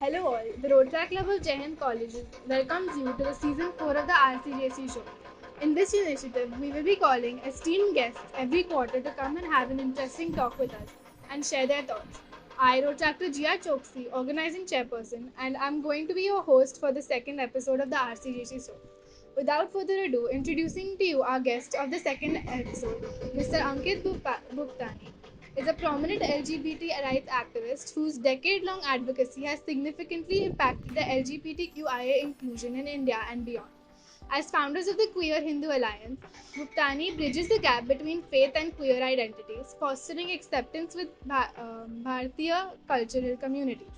Hello all, the Road Track Club of Jai Hind Colleges welcomes you to the season 4 of the RCJC show. In this initiative, we will be calling esteemed guests every quarter to come and have an interesting talk with us and share their thoughts. I, Road Tractor Jia Choksi, organizing chairperson, and I'm going to be your host for the second episode of the RCJC show. Without further ado, introducing to you our guest of the second episode, Mr. Ankit Bhuktani is a prominent LGBT rights activist whose decade long advocacy has significantly impacted the LGBTQIA inclusion in India and beyond. As founders of the Queer Hindu Alliance, Guptani bridges the gap between faith and queer identities, fostering acceptance with Bharatiya cultural communities.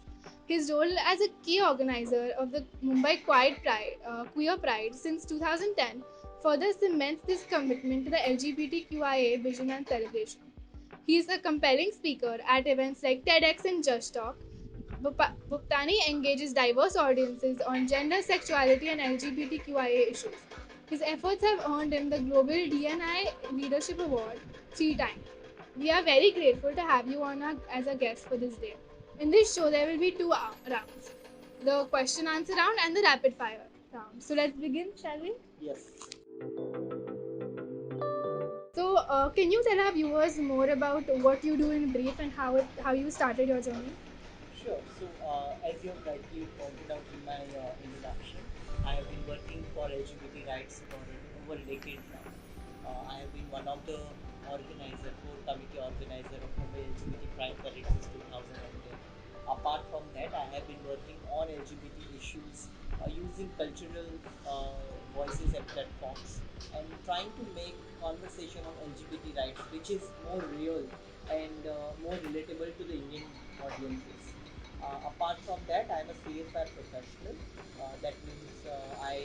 His role as a key organizer of the Mumbai Queer Pride since 2010 further cements this commitment to the LGBTQIA vision and celebration. He is a compelling speaker at events like TEDx and Just Talk. Bhuktani engages diverse audiences on gender, sexuality, and LGBTQIA issues. His efforts have earned him the Global DNI Leadership Award 3 times. We are very grateful to have you on as a guest for this day. In this show, there will be two rounds, the question answer round and the rapid fire round. So let's begin, shall we? Yes. So, can you tell our viewers more about what you do in brief and how you started your journey? Sure. So, as you have rightly pointed out in my introduction, I have been working for LGBT rights for over a decade now. I have been one of the core committee organizer of Mumbai LGBT Pride Parade since 2010. Apart from that, I have been working on LGBT issues using cultural voices and platforms and trying to make conversation on LGBT rights, which is more real and more relatable to the Indian audiences. Apart from that, I am a CSR professional. That means I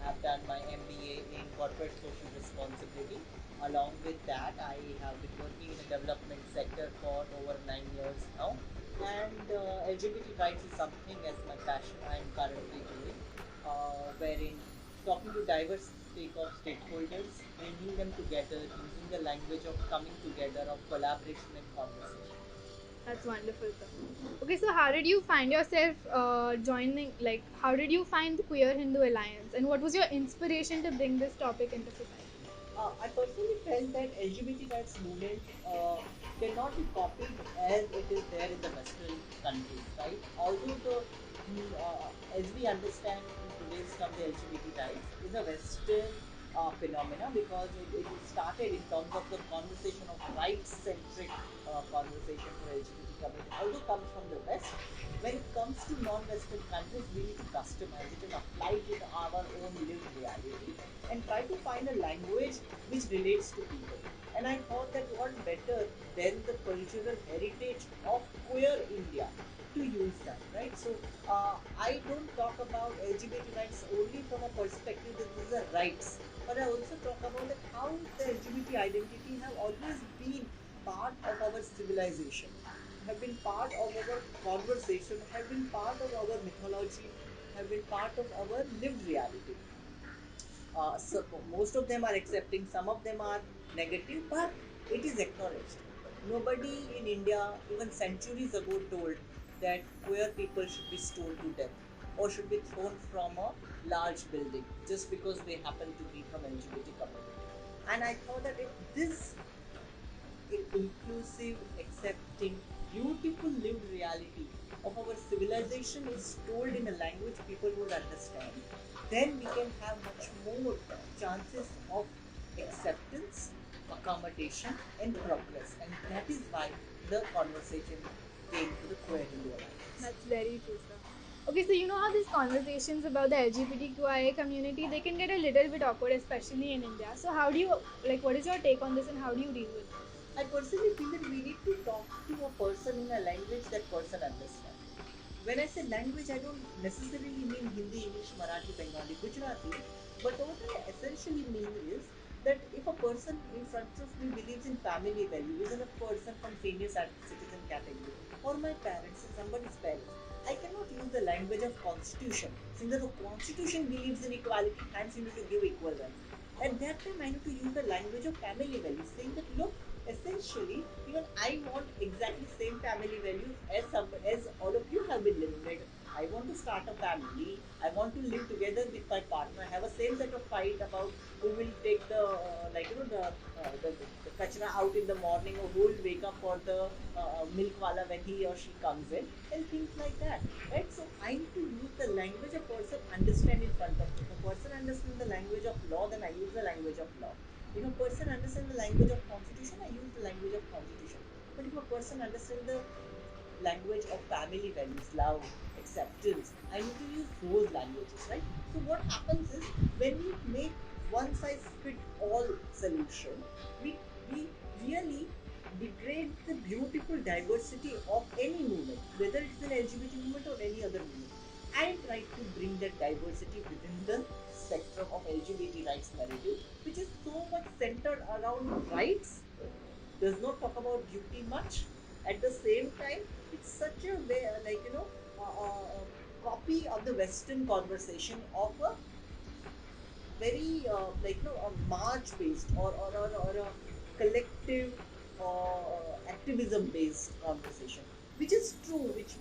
have done my MBA in corporate social responsibility. Along with that, I have been working in the development sector for over 9 years now. And LGBT rights is something as my passion I am currently doing, wherein talking to diverse stakeholders, bringing them together, using the language of coming together, of collaboration and conversation. That's wonderful, sir. Okay, so how did you find yourself joining? Like, how did you find the Queer Hindu Alliance, and what was your inspiration to bring this topic into society? I personally felt that LGBT rights movement cannot be copied as it is there in the Western countries, right? Although as we understand in today's term, the LGBT rights is a Western phenomena because it started in terms of the conversation of rights-centric conversation for LGBT community. Although comes from the West, when it comes to non-Western countries, we need to customize it and apply it in our own lived reality and try to find a language which relates to people. And I thought that what better than the cultural heritage of queer India to use that, right? So I don't talk about LGBT rights only from a perspective that these are rights, but I also talk about that how the LGBT identity have always been part of our civilization, have been part of our conversation, have been part of our mythology, have been part of our lived reality. So most of them are accepting, some of them are negative, but it is acknowledged. Nobody in India even centuries ago told that queer people should be stoned to death or should be thrown from a large building just because they happen to be from LGBT community. And I thought that if this inclusive, accepting, beautiful lived reality of our civilization is told in a language people would understand, then we can have much more chances of acceptance, accommodation, and progress. And that is why the conversation came to the Queer Hindu Alliance. That's very true, sir. Okay, so you know how these conversations about the LGBTQIA community they can get a little bit awkward, especially in India. So how do you like? What is your take on this, and how do you deal with it? I personally feel that we need to talk to a person in a language that person understands. When I say language, I don't necessarily mean Hindi, English, Marathi, Bengali, Gujarati, but what I essentially mean is that if a person in front of me believes in family value, is a person from senior citizen category, or my parents, or somebody's parents, I cannot use the language of constitution, saying that the constitution believes in equality, hence you need to give equal rights. At that time, I need to use the language of family values, saying that look, essentially, even I want exactly same family values as all of you have been living. Like I want to start a family. I want to live together with my partner. Have a same set of fight about who will take the the kachra out in the morning, or who will wake up for the milk wala when he or she comes in, and things like that. Right? So I need to use the language a person understand in front of me. If a person understands the language of law, then I use the language of law. If a person understands the language of constitution, I use the language of constitution. But if a person understands the language of family values, love, acceptance, I need to use those languages, right? So what happens is when we make one size fit all solution, we really degrade the beautiful diversity of any movement, whether it's an LGBT movement or any other movement. I try to bring that diversity within the spectrum of LGBT rights narrative, which is so much centered around rights, does not talk about duty much. At the same time, it's such a way, copy of the Western conversation of a very a march based or a collective activism based conversation, which is true, which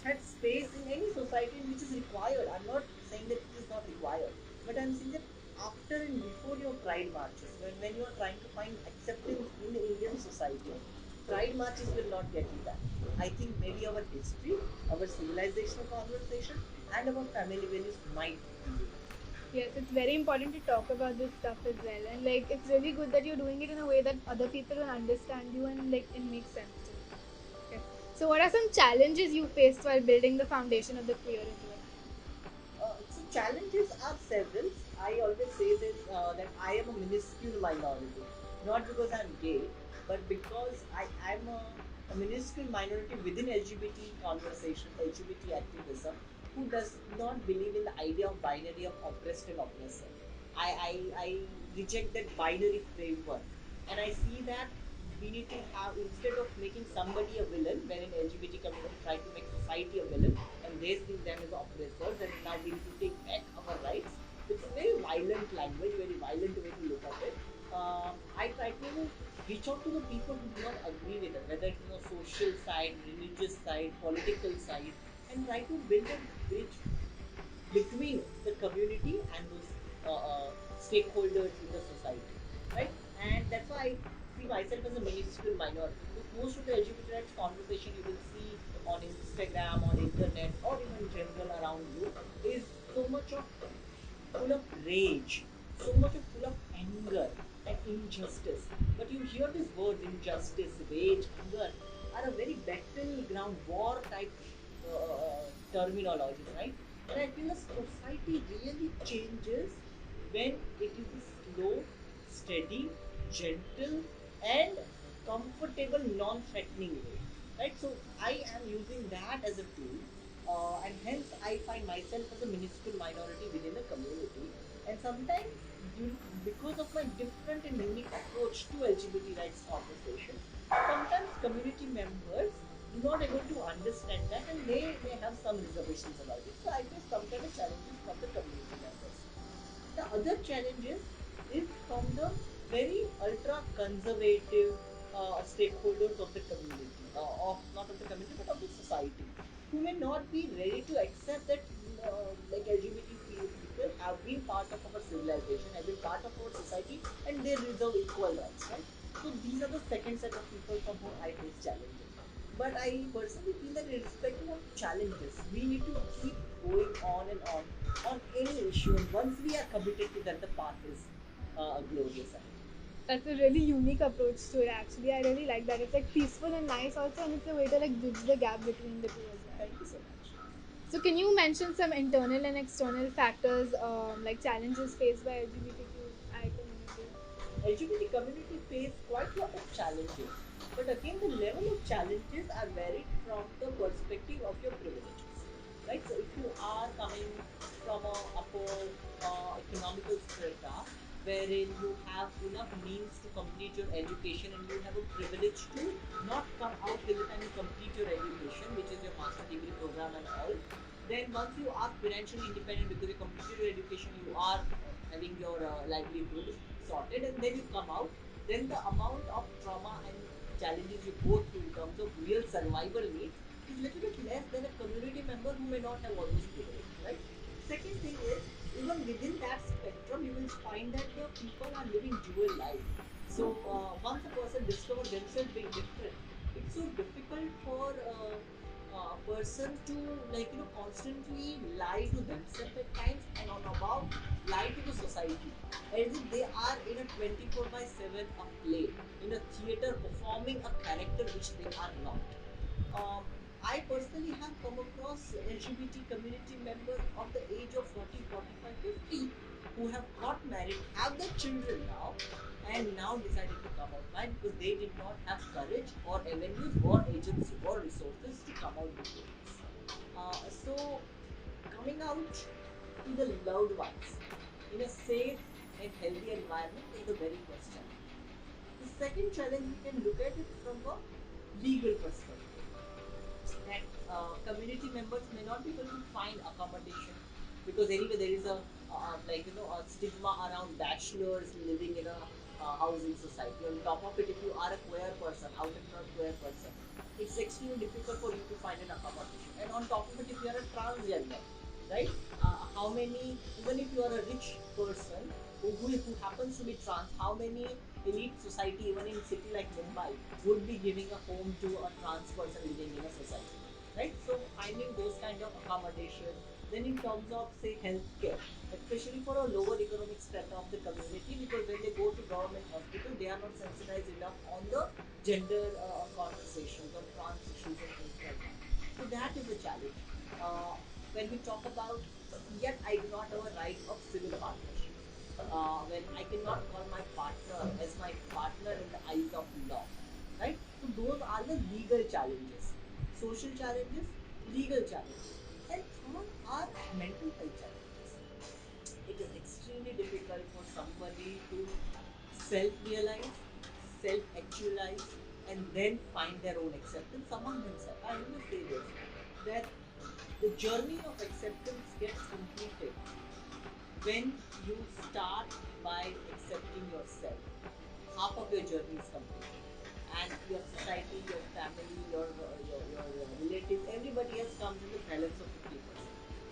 had space in any society and which is required. I'm not saying that it is not required, but I'm saying that after and before your pride marches, when you are trying to find acceptance in the Indian society, pride marches will not get you that. I think maybe our history, our civilizational conversation, and our family values might be able. Yes, it's very important to talk about this stuff as well, and like it's really good that you're doing it in a way that other people will understand you and like it makes sense to them. Okay. So, what are some challenges you faced while building the foundation of the queer into it? So challenges are several. I always say that I am a minuscule minority, not because I'm gay, but because I am a minuscule minority within LGBT conversation, LGBT activism, who does not believe in the idea of binary of oppressed and oppressor. I reject that binary framework, and I see that we need to have, instead of making somebody a villain, wherein LGBT community try to make society a villain and they see them as oppressors, and now we need to take back our rights, which is very violent language, very violent way to look at it. I try to reach out to the people who do not agree with it, whether it's on the social side, religious side, political side, and try to build a bridge between the community and those stakeholders in the society, right? And that's why I see myself as a minuscule minority, because most of the LGBT rights conversation you will see on Instagram, on internet, or even in general around you is so much of full of rage, so much of full of anger and injustice. But you hear these words, injustice, rage, anger, are a very battleground war type terminologies, right? And I feel the society really changes when it is a slow, steady, gentle, and comfortable, non-threatening way. Right? So I am using that as a tool, and hence I find myself as a minuscule minority within a community. And sometimes, because of my different and unique approach to LGBT rights conversation, sometimes community members do not able to understand that, and they have some reservations about it. So I face some kind of challenges from the community members. The other challenges is from the very ultra conservative stakeholders of the community, of not of the community but of the society, who may not be ready to accept that like LGBT people have been part of our civilization, have been part of our society, and they deserve equal rights, right? So these are the second set of people from whom I face challenges. But I personally feel that irrespective of challenges, we need to keep going on any issue. And once we are committed to that, the path is glorious ahead. That's a really unique approach to it. Actually, I really like that. It's like peaceful and nice also, and it's a way to like bridge the gap between the two as well. Thank you so much. So, can you mention some internal and external factors, like challenges faced by LGBTQI community? LGBT community face quite a lot of challenges, but again, the level of challenges are varied from the perspective of your privileges, right? So, if you are coming from a upper economical strata, wherein you have enough means to complete your education and you have a privilege to not come out till the time you complete your education, which is your master degree program and all, then once you are financially independent because you completed your education, you are having your livelihood sorted, and then you come out. then the amount of trauma and challenges you go through in terms of real survival needs is little bit less than a community member who may not have all those privileges, right? Second thing is, even within that spectrum, you will find that the people are living dual life. So once a person discovers themselves being different, it's so difficult for a person to, like, constantly lie to themselves at times, and on above lie to the society, as if they are in a 24 by 7 a play, in a theater performing a character which they are not. I personally have come across LGBT community members of the age of 40, 45, 50 who have got married, have their children now, and now decided to come out. Why? Because they did not have courage or avenues or agency or resources to come out before this. So, coming out to the loved ones in a safe and healthy environment is the very first challenge. The second challenge, we can look at it from a legal perspective, that community members may not be able to find accommodation, because anyway there is a a stigma around bachelors living in a housing society. On top of it, if you are a queer person, out and proud queer person, it's extremely difficult for you to find an accommodation. And on top of it, if you are a transgender, right, how many, even if you are a rich person who happens to be trans, how many elite society, even in city like Mumbai, would be giving a home to a trans person living in a society, right? So finding those kind of accommodation. Then in terms of, say, healthcare, especially for a lower economic strata of the community, because when they go to government hospital, they are not sensitized enough on the gender conversations, on trans issues and things like that. So that is a challenge. When we talk about, yet I do not have a right of civil partnership, when I cannot call my partner as my partner in the eyes of law, right? So those are the legal challenges, social challenges, legal challenges, and third are mental health challenges. It is extremely difficult for somebody to self-realize, self-actualize, and then find their own acceptance among themselves. I always say this, that the journey of acceptance gets completed when you start by accepting yourself. Half of your journey is completed, and your society, your family, your relatives, everybody else comes in the balance of 50%.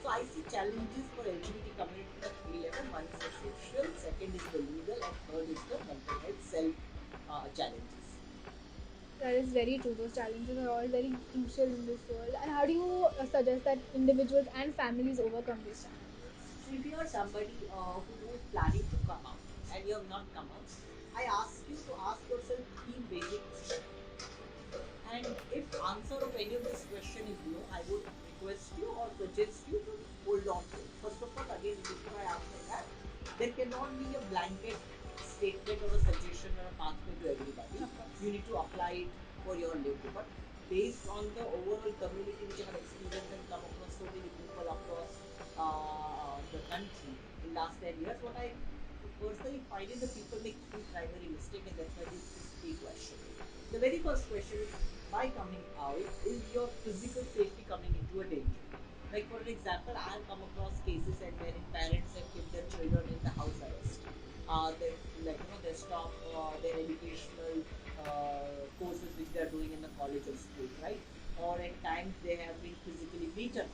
So I see challenges for LGBT community at three level. One is the social, second is the legal, and third is the mental health self challenges. That is very true. Those challenges are all very crucial in this world. And how do you suggest that individuals and families overcome these challenges? So if you are somebody who is planning to come out and you have not come out, I ask you to ask yourself three basic questions. And if answer of any of this question is no, I would request you or suggest you to hold on to it. First of all, again, before I answer that, there cannot be a blanket statement or a suggestion or a pathway to everybody. Of course. You need to apply it for your lived. But based on the overall community which I have experienced and come across so many people across the country in last 10 years, what I personally find is the people make three primary mistakes, and that's why these three questions. The very first question is, by coming out, is your physical safety coming into a danger? Like for an example, I have come across cases and wherein parents have kept their children in the house arrest. They, they stop their educational courses which they are doing in the college or schools, right? Or at times they have been physically beaten,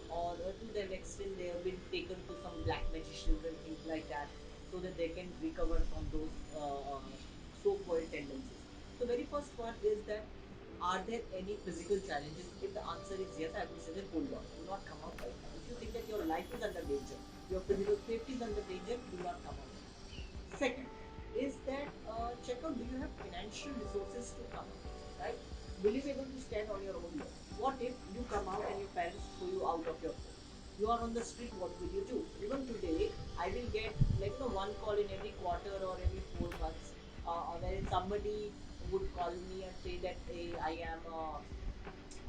or to that extent they have been taken to some black magicians and things like that, so that they can recover from those so-called tendencies. So very first one is that, are there any physical challenges? If the answer is yes, I would say then hold on, do not come out right now. If you think that your life is under danger, your physical safety is under danger, do not come out now. Second is that, check out, do you have financial resources to come out, right? Will you be able to stand on your own leg? What if you come out and your parents throw you out of your home? You are on the street, what will you do? Even today, I will get, one call in every quarter or every 4 months, wherein somebody would call me and say that, hey, I am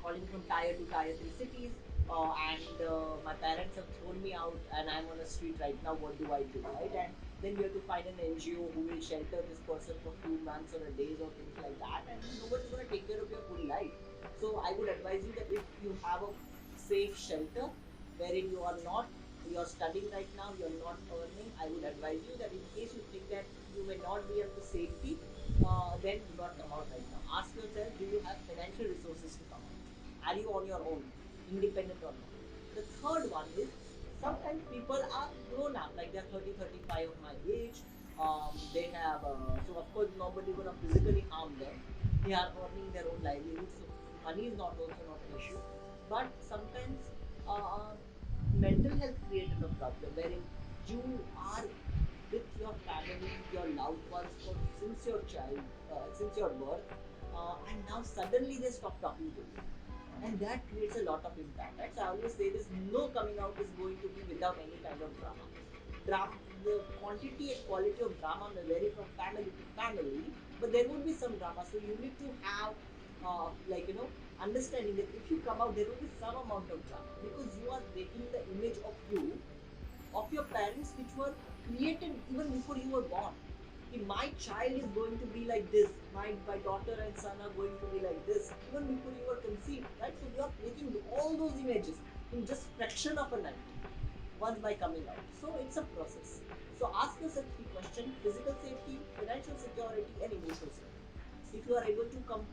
calling from tier 2, tier 3 cities, and my parents have thrown me out and I'm on a street right now. What do I do, right? And then you have to find an NGO who will shelter this person for a few months or a days or things like that, and nobody's going to take care of your full life. So I would advise you that if you have a safe shelter wherein you're studying right now, you're not earning, I would advise you that in case you think that you may not be at the safety, then do not come out right now. Ask yourself, do you have financial resources to come out? Are you on your own, independent or not? The third one is sometimes people are grown up, like they're 30, 35 of my age. They have, so of course, nobody gonna physically harm them. They are earning their own livelihood, so money is not also not an issue. But sometimes uh, mental health created a problem wherein you are with your family, your loved ones for since your child, since your birth, and now suddenly they stop talking to you, and that creates a lot of impact. Right? So I always say this: no coming out is going to be without any kind of drama. Drama, the quantity and quality of drama may vary from family to family, but there would be some drama. So you need to have, like understanding that if you come out, there will be some amount of drama because you are breaking the image of your parents which were created even before you were born. My child is going to be like this, my daughter and son are going to be like this even before you were conceived, right? So you are breaking all those images in just fraction of a night once by coming out. So it's a process. So ask yourself three questions: physical safety, financial security, and emotional safety. If you are able to come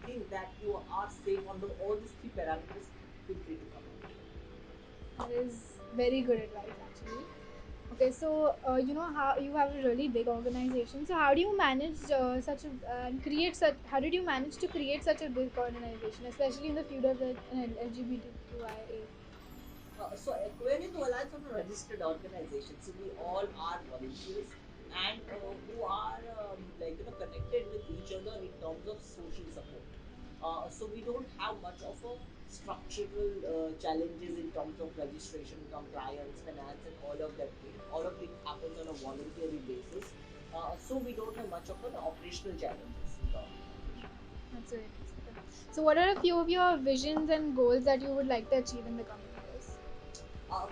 think that you are safe on all these three parameters, feel free to come out. That is very good advice, actually. Okay, so you know how you have a really big organization. So how do you manage such a and create such? How did you manage to create such a big organization, especially in the field of an LGBTQIA? So Aquarian is Alliance of a registered organization. So we all are volunteers and who are connected with each other in terms of social support. So we don't have much of a structural challenges in terms of registration, compliance, finance, and all of that thing. All of it happens on a voluntary basis. So we don't have much of an operational challenges in the organization. That's very nice. Okay. So what are a few of your visions and goals that you would like to achieve in the coming years?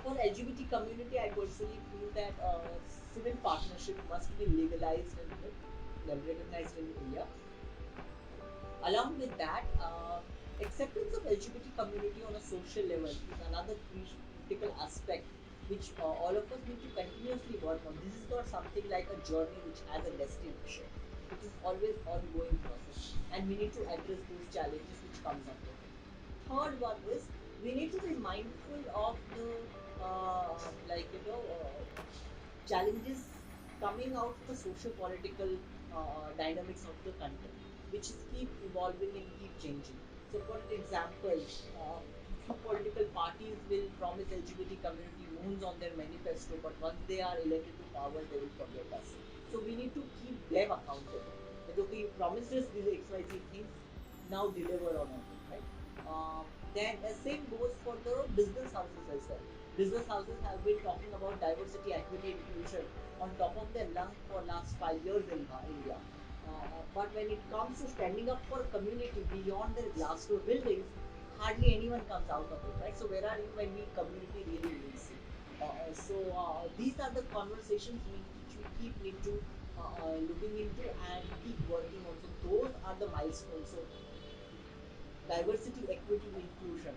For LGBT community, I personally feel that civil partnership must be legalized and recognized in India. Along with that, acceptance of LGBT community on a social level is another critical aspect which all of us need to continuously work on. This is not something like a journey which has a destination. It is always ongoing process, and we need to address those challenges which comes up with it. Third one is we need to be mindful of the challenges coming out of the socio-political dynamics of the country, which is keep evolving and keep changing. So, for an example, some political parties will promise LGBT community moons on their manifesto, but once they are elected to power, they will forget us. So, we need to keep them accountable. That okay, you promised us these XYZ things, now deliver on it, right? Then same goes for the business houses as well. Business houses have been talking about diversity, equity, inclusion on top of their lung for last 5 years in India. But when it comes to standing up for a community beyond their glass door buildings, hardly anyone comes out of it, right? So where are you when we community really needs you? So these are the conversations which we keep need to looking into and keep working on. So those are the milestones. So diversity, equity, inclusion,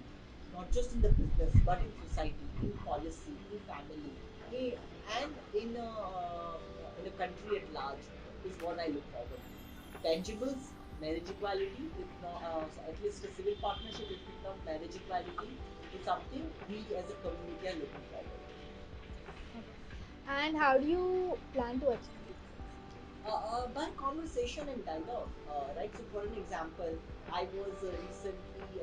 not just in the business but in society, in policy, in family, in, and in a country at large is what I look forward to. Tangibles, marriage equality, if not, so at least a civil partnership, if not marriage equality, is something we as a community are looking forward to. Okay. And how do you plan to achieve these? By conversation and dialogue, right? So, for an example, I was recently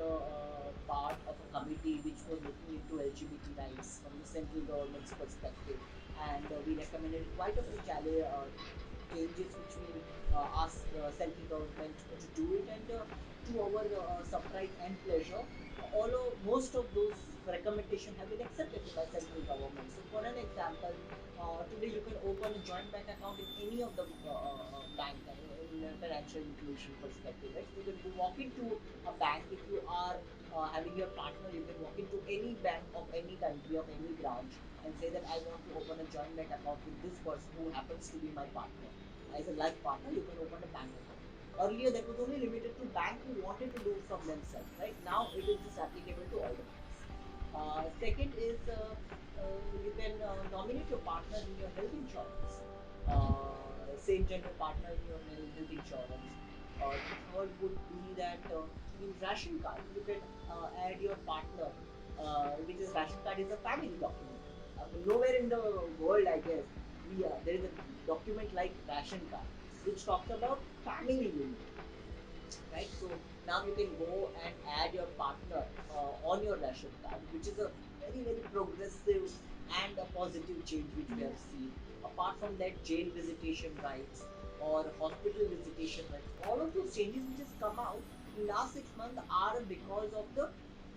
part of a committee which was looking into LGBT rights from the central government's perspective, and we recommended quite a few changes which we asked the central government to do it, and to our surprise and pleasure, most of those recommendations have been accepted by central government. So, for an example, today you can open a joint bank account in any of the bank in a financial inclusion perspective, right? So you can go walk into a bank if you are having your partner. You can walk into any bank of any country of any branch and say that I want to open a joint bank account with this person who happens to be my partner. As a life partner, you can open a bank account. Earlier, that was only limited to bank who wanted to do from themselves, right? Now it is just applicable to all the banks. Second is you can nominate your partner in your health insurance. same gender partner in your health insurance. The third would be that in ration card you can add your partner, which is ration card is a family document. Nowhere in the world, I guess, there is a document like ration card which talks about family unit, right? So now you can go and add your partner on your ration card, which is a very progressive and a positive change which we have Yeah. seen. Apart from that, jail visitation rights or hospital visitation rights, all of those changes which has come out in last 6 months are because of the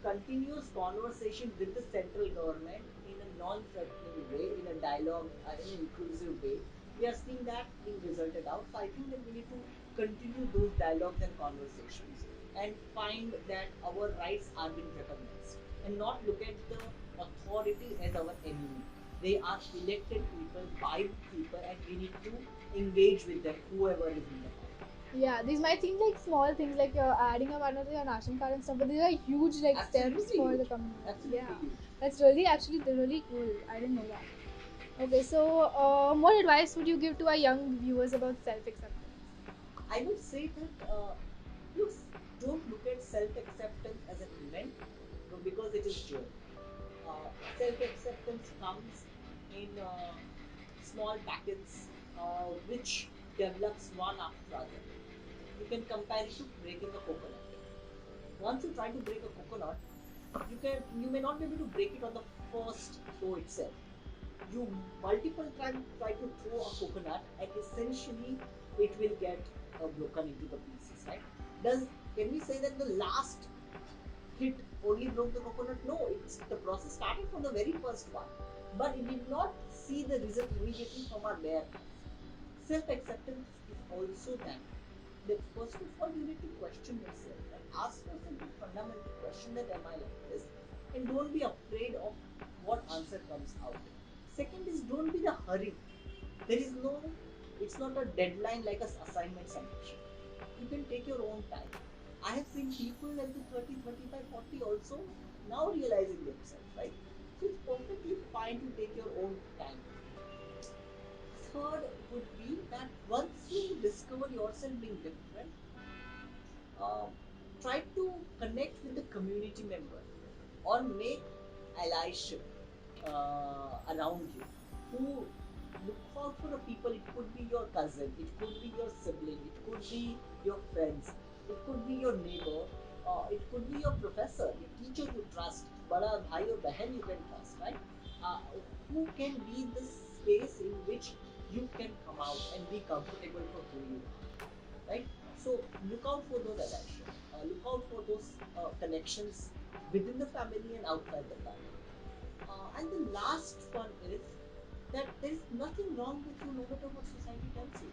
continuous conversation with the central government in a non-threatening way, in a dialogue, in an inclusive way. We are seeing that being resulted out. So I think that we need to continue those dialogues and conversations and find that our rights are being recognized and not look at the authority as our enemy. They are elected people by people and we need to engage with them, whoever is in the power. Yeah, these might seem like small things, like adding a partner to your ration card and stuff, but these are huge like steps Absolutely for the huge. community. Absolutely Yeah, huge. that's really actually really cool. I didn't know that. Okay, so what advice would you give to our young viewers about self acceptance? I would say that look, don't look at self acceptance as an event, because it is journey. Uh, Self acceptance comes in small packets, which develops one after other. You can compare it to breaking a coconut. Once you try to break a coconut, you may not be able to break it on the first throw itself. You multiple times try to throw a coconut, and essentially it will get broken into the pieces. Right? Does Can we say that the last hit only broke the coconut? No, it's the process started from the very first one, but it did not see the result immediately from our bare hands. Self acceptance is also that. That first of all, you need to question yourself and ask yourself the fundamental question that am I like this, and don't be afraid of what answer comes out. Second is don't be the hurry. There is no, it's not a deadline like a assignment submission. You can take your own time. I have seen people at the 30, 35, 40 also now realizing themselves, right? So it's perfectly fine to take your own time. Third would be that once you discover yourself being different, um, try to connect with the community member or make allyship around you who look out for the people. It could be your cousin, it could be your sibling, it could be your friends, it could be your neighbor, it could be your professor, your teacher you trust, bada bhai or behan you can trust, right? uh, who can be the space in which you can come out and be comfortable for who you are, right? So look out for those allyship, look out for those connections within the family and outside the family. And the last one is that there is nothing wrong with you no matter what society tells you.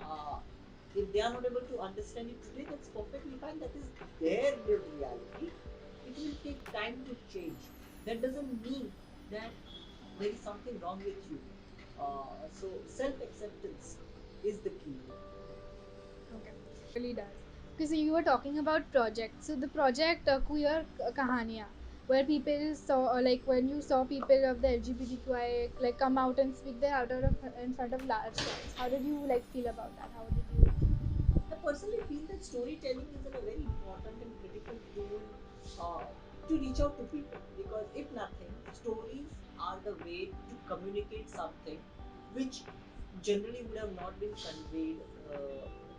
Uh, if they are not able to understand it today, that's perfectly fine. That is their lived reality. It will take time to change. That doesn't mean that there is something wrong with you. So self acceptance is the key here. Okay, really does. Okay, so you were talking about projects. So the project Queer Kahaniya, where people saw, like when you saw people of the LGBTQI like come out and speak their out of in front of large crowds. How did you like feel about that? How did you? I personally feel that storytelling is a very important and critical tool uh, to reach out to people, because if nothing, stories are the way to communicate something which generally would have not been conveyed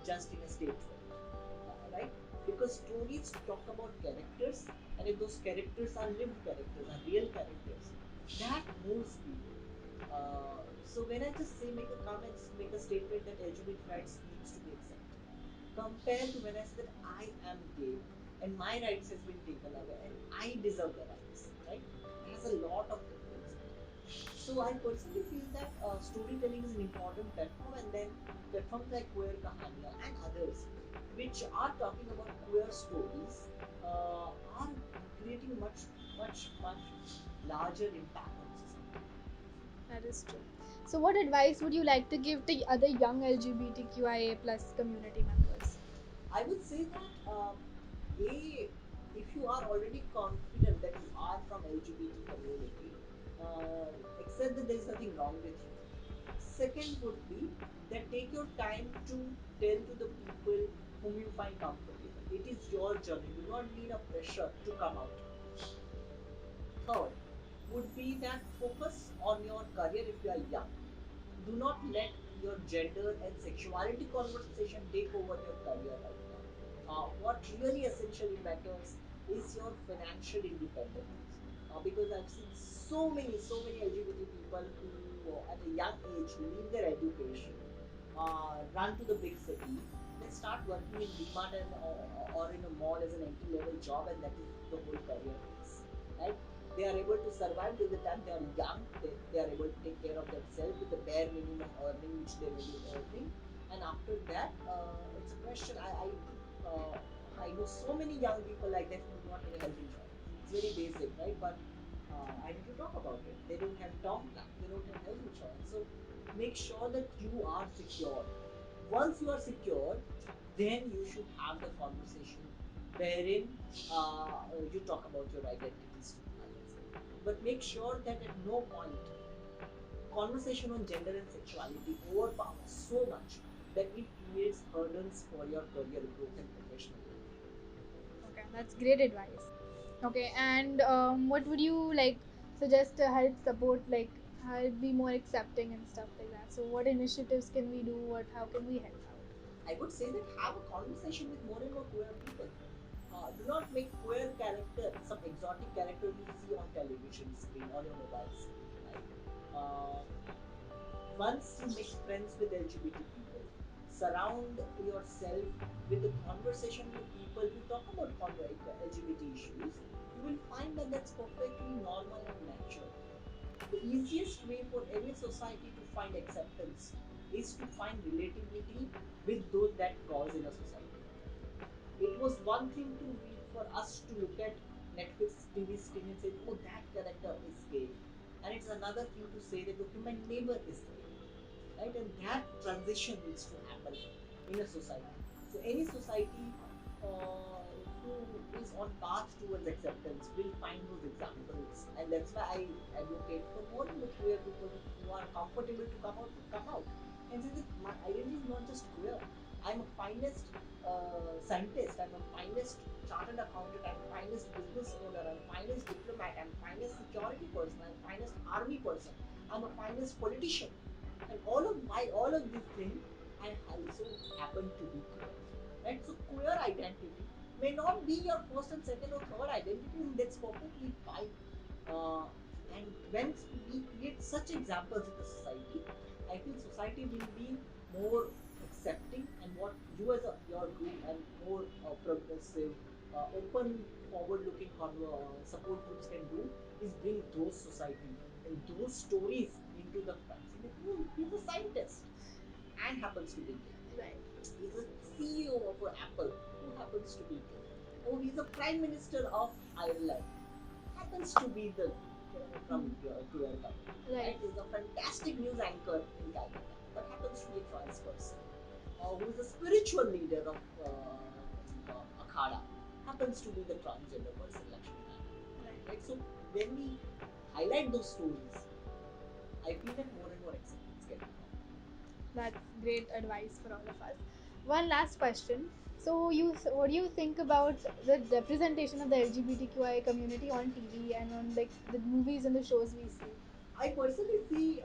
just in a stage way, right? Because stories talk about characters, and if those characters are lived characters, are real characters, that moves people. So when I just say make a comment, make a statement that LGBT rights needs to be accepted, compared to when I say that I am gay and my rights has been taken away and I deserve the rights, right? It has a lot of difference. So I personally feel that storytelling is an important platform, and then platforms like Queer Kahania and others, which are talking about queer stories, are creating much larger impact on society. That is true. So what advice would you like to give to other young LGBTQIA plus community members? I would say that a if you are already confident that you are from LGBT community, accept that there is nothing wrong with you. Second would be that take your time to tell to the people whom you find comfortable. It is your journey. Do not need a pressure to come out. Third would be that focus on your career if you are young. Do not let your gender and sexuality conversation take over your career right now. What really essentially matters is your financial independence. Because I've seen so many LGBT people who, at a young age, leave their education, run to the big city, then start working in DMart or in a mall as an entry level job, and that is the whole career phase, right? They are able to survive till the time they are young. They are able to take care of themselves with the bare minimum earning which they may be earning, and after that, it's a question. I know so many young people like that who do not have a health insurance. It's very basic, right? But I need to talk about it. They don't have term plan. They don't have health insurance. So make sure that you are secure. Once you are secure, then you should have the conversation wherein you talk about your identities to others. But make sure that at no point conversation on gender and sexuality overpowers so much that it creates hurdles for your career growth and professional growth. Okay, that's great advice. Okay, and what would you like suggest to help support, like help be more accepting and stuff like that? So, what initiatives can we do? What how can we help out? I would say that have a conversation with more and more queer people. Do not make queer character some exotic character you see on television screen, on your mobile screen, right? Once you make friends with LGBT people, surround yourself with the conversation with the people who talk about LGBT issues, you will find that that's perfectly normal and natural. The easiest way for any society to find acceptance is to find relatability with those that cause in a society. It was one thing for us to look at Netflix TV screen and say, oh, that character is gay. And it's another thing to say that, okay, my neighbor is gay, right? And that transition needs to happen in a society. So any society who is on path towards acceptance will find those examples, and that's why I advocate for more and more queer people who are comfortable to come out and say that my identity is not just queer. I'm a finest scientist. I'm a finest chartered accountant. I'm a finest business owner. I'm a finest diplomat. I'm a finest security person. I'm a finest army person. I'm a finest politician, and all of these things, I also happen to be queer, right? So queer identity may not be your first and second or third identity, and that's perfectly fine. uh, and when we create such examples in the society, I feel society will be more accepting, and what you as your group and more progressive, open, forward-looking support groups can do is bring those society and those stories into the front. Saying that, oh, he's a scientist and happens to be gay. Right. He's a CEO of Apple who happens to be gay. Oh, he's a prime minister of Ireland. Happens to be the from queer community. Right. Right? He's a fantastic news anchor in Calcutta, but happens to be a trans person. Who is a spiritual leader of Akhada. Happens to be the transgender person, Lakshmi Narayan. Right. Right? So when we highlight those stories, I feel that more and more acceptance can be found. That's great advice for all of us. One last question. So, what do you think about the representation of the LGBTQI community on TV and on like the movies and the shows we see? I personally see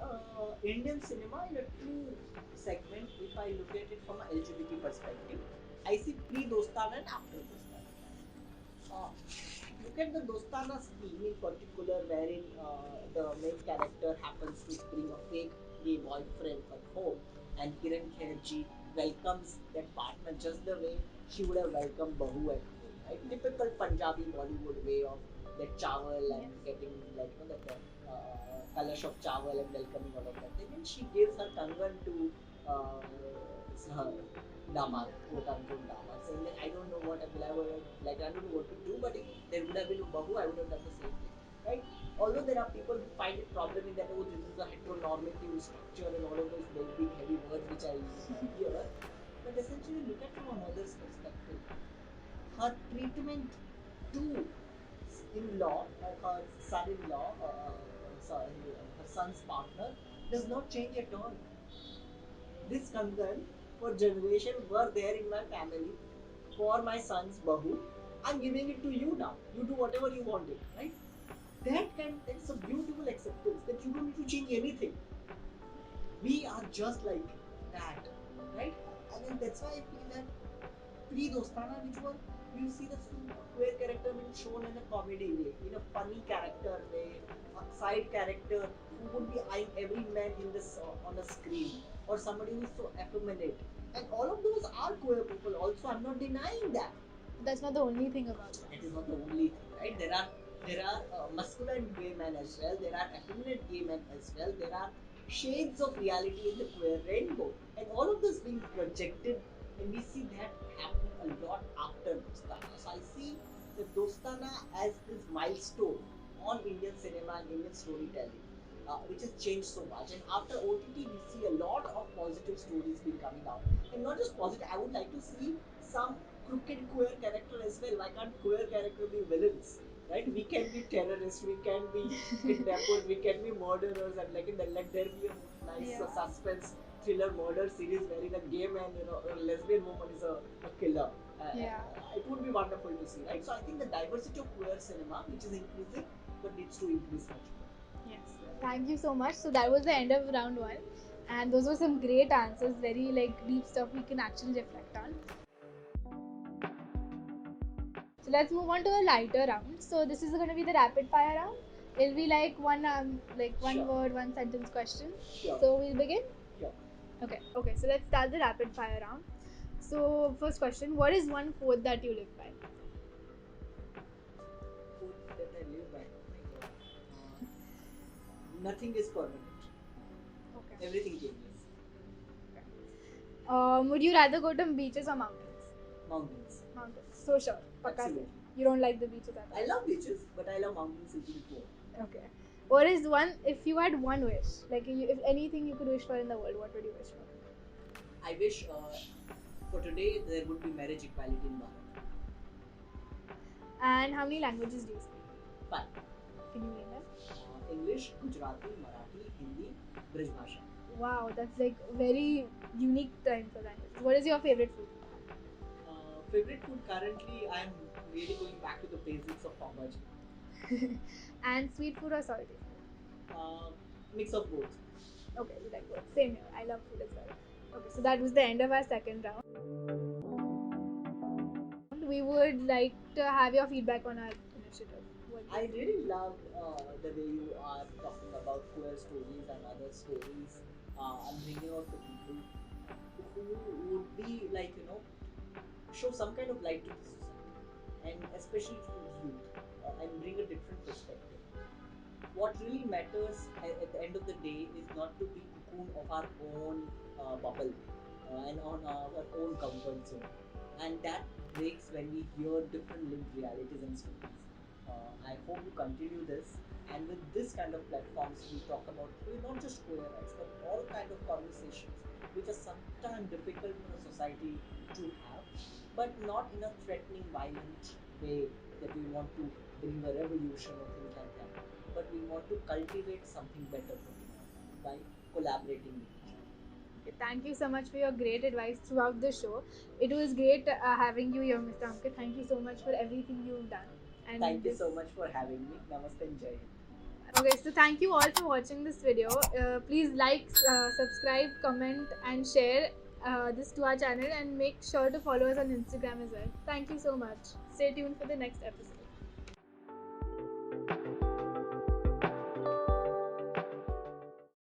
Indian cinema in a two segment. If I look at it from an LGBT perspective, I see pre-Dostana and after Dostana. Look at the Dostana scheme in particular, wherein the main character happens to bring a fake gay boyfriend at home, and Kiran Kherji welcomes that partner just the way she would have welcomed Bahu at home, right? Typical Punjabi Bollywood way of that chawal and getting like that kalash of chawal and welcoming all of that thing. And she gives her kangan to her damad, quote unquote damad, saying that I don't know what I would have, like I don't know what to do, but if there would have been a bahu, I would have done the same thing, right? Although there are people who find it problem in that, oh, this is a heteronormative structure and all of those very big heavy words which I hear, but essentially look at from a mother's perspective. Her treatment to in-law, her son-in-law, her son's partner, does not change at all. This concern for generation were there in my family for my son's bahu. I'm giving it to you now. You do whatever you want it, right? That's a beautiful acceptance that you don't need to change anything. We are just like that, right? And then that's why I feel that pre-Dostana, which were, you see the queer character being shown in a comedy way, in a funny character way, a side character who would be eyeing every man in this on a screen, or somebody who is so effeminate. And all of those are queer people. Also, I'm not denying that. That's not the only thing about them. That is not the only thing, right? There are masculine gay men as well. There are effeminate gay men as well. There are shades of reality in the queer rainbow, and all of this being projected, and we see that happening a lot after Dostana. So I see the Dostana as this milestone on Indian cinema and Indian storytelling, which has changed so much. And after OTT, we see a lot of positive stories being coming out, and not just positive. I would like to see some crooked queer character as well. Why can't queer character be villains? Right? We can be terrorists, we can be kidnappers, we can be murderers, and like in the, let there be a nice suspense thriller murder series wherein a gay man, a lesbian woman is a killer. It would be wonderful to see, right? So I think the diversity of queer cinema, which is increasing, but needs to increase much more. Yes. Thank you so much. So that was the end of round one, and those were some great answers. Very like deep stuff we can actually reflect on. So let's move on to a lighter round. So this is going to be the rapid fire round. It'll be like one Sure. word, one sentence question. Sure. So we'll begin. Sure. Okay. So let's start the rapid fire round. So first question: what is one quote that you live by? Quote that I live by. Oh my god. Nothing is permanent. Okay. Everything changes. Would you rather go to beaches or mountains? Mountains. Mountains. So sure. Pakka se. Absolutely. You don't like the beaches at all. I love beaches, but I love mountains a little bit more. Okay. What is one? If you had one wish, like if anything you could wish for in the world, what would you wish for? I wish for today there would be marriage equality in Bharat. And how many languages do you speak? 5. Can you name them? English, Gujarati, Marathi, Hindi, Brij Bhasha. Wow, that's like very unique time for languages. What is your favorite food? Favorite food currently, I am really going back to the basics of pav bhaji. And sweet food or salty? Mix of both. Okay, you like both. Same here. I love food as well. Okay, so that was the end of our second round. We would like to have your feedback on our initiative. I really loved the way you are talking about queer stories and other stories, and bringing out the people who would be like, show some kind of light to the society, and especially to youth, and bring a different perspective. What really matters at the end of the day is not to be cocoon of our own bubble, and on our own comfort zone, and that breaks when we hear different lived realities and stories. I hope you continue this, and with this kind of platforms, we talk about not just queer rights, but all kind of conversations which are sometimes difficult for a society to have, but not in a threatening, violent way that we want to bring a revolution or things like that. But we want to cultivate something better for humanity by collaborating with each other. Okay, thank you so much for your great advice throughout the show. It was great having you here, Mr. Ankit. Thank you so much for everything you've done. And thank you so much for having me. Namaste and Jai Hind. Okay, so thank you all for watching this video. Please like, subscribe, comment, and share this to our channel, and make sure to follow us on Instagram as well. Thank you so much. Stay tuned for the next episode.